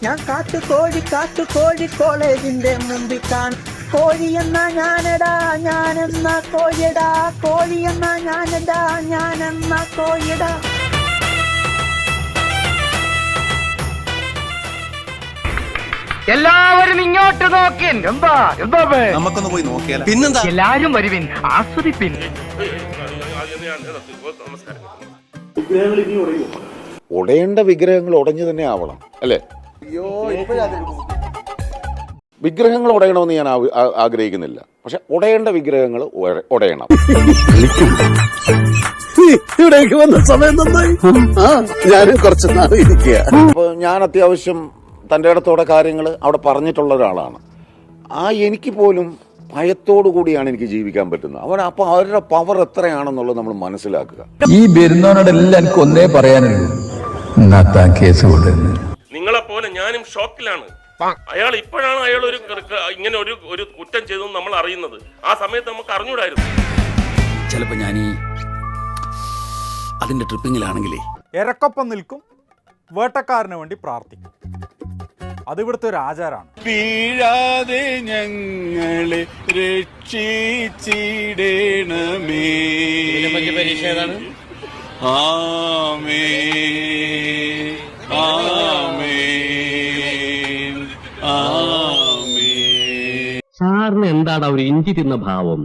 ഞാൻ കാട്ടുകോഴി കോളേജിന്റെ മുമ്പിൽ കാണും. കോഴി എന്ന ഞാനടാ, ഞാനെന്ന കോഴിയടാ, കോഴി എന്ന ഞാനടാ, ഞാനെന്ന കോഴിയടാ. എല്ലാവരും ഇങ്ങോട്ട് നോക്കിൻ. എന്താ നമുക്കൊന്ന് പോയി നോക്കിയാലോ? പിന്നെന്താ, എല്ലാരും വരുവിൻ, ആസ്വദിപ്പിൻ. ഉടയേണ്ട വിഗ്രഹങ്ങൾ ഉടഞ്ഞു തന്നെ ആവണം, അല്ലേ? വിഗ്രഹങ്ങൾ ഉടയണമെന്ന് ഞാൻ ആഗ്രഹിക്കുന്നില്ല, പക്ഷെ ഉടയേണ്ട വിഗ്രഹങ്ങൾ ഉടയണം. ഇവിടേക്ക് വന്ന സമയം നന്നായി. ഞാനും കുറച്ച് നാൾ ഇരിക്കുക. അപ്പോൾ ഞാൻ അത്യാവശ്യം തൻ്റെ ഇടത്തോടെ കാര്യങ്ങൾ അവിടെ പറഞ്ഞിട്ടുള്ള ഒരാളാണ്. എനിക്ക് പോലും ഭയത്തോടു കൂടിയാണ് എനിക്ക് ജീവിക്കാൻ പറ്റുന്നത്. അപ്പോൾ അവരുടെ പവർ എത്രയാണെന്നുള്ളത് നമ്മൾ മനസ്സിലാക്കുക. ഈ വരുന്നവനോടെല്ലാം എനിക്ക് ഒന്നേ പറയാനുള്ളൂ, കേസ് കൊടുക്കുന്നു. നിങ്ങളെപ്പോലെ ഞാനും ഷോക്കിലാണ്. അയാൾ ഇപ്പോഴാണ് ഇങ്ങനെ ഒരു കുറ്റം ചെയ്തെന്ന് നമ്മൾ അറിയുന്നത്. ആ സമയത്ത് നമുക്ക് അറിഞ്ഞൂടായിരുന്നു. ചിലപ്പോ ഞാൻ അതിന്റെ ട്രിപ്പിങ്ങിലാണെങ്കിലേ ഇരക്കൊപ്പം നിൽക്കും, വേട്ടക്കാരന് വേണ്ടി പ്രാർത്ഥിക്കും. അത് ഇവിടുത്തെ ഒരു ആചാരമാണ്. വീഴാതെ ഞങ്ങളെ രക്ഷിച്ചിടണമേ. പരീക്ഷ ഏതാണ്? ആമേൻ ആമേൻ ആമേൻ. സാറിന് എന്താണ് ഒരു ഇഞ്ചി തിന്ന ഭാവം?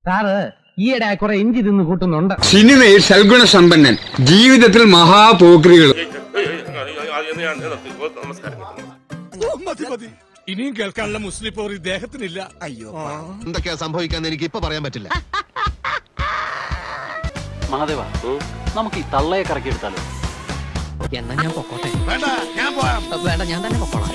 സാറ് ഈയിടെ കുറെ ഇഞ്ചി തിന്ന് കൂട്ടുന്നുണ്ട്. സിനിമയിൽ സൽഗുണ സമ്പന്നൻ, ജീവിതത്തിൽ മഹാപോക്രികൾ. നമസ്കാരം. ഇനിയും കേൾക്കാനുള്ള മുസ്ലിം പോർ ഇദ്ദേഹത്തിനില്ല. അയ്യോ, എന്തൊക്കെയാ സംഭവിക്കാന്ന് എനിക്ക് ഇപ്പൊ പറയാൻ പറ്റില്ല. മഹാദേവ, നമുക്ക് ഈ തള്ളയെ കറക്കിയെടുത്താലോ? എന്നാ ഞാൻ പൊക്കോട്ടെ? വേണ്ട, ഞാൻ പോവാം. വേണ്ട, ഞാൻ തന്നെ പൊക്കോളാം.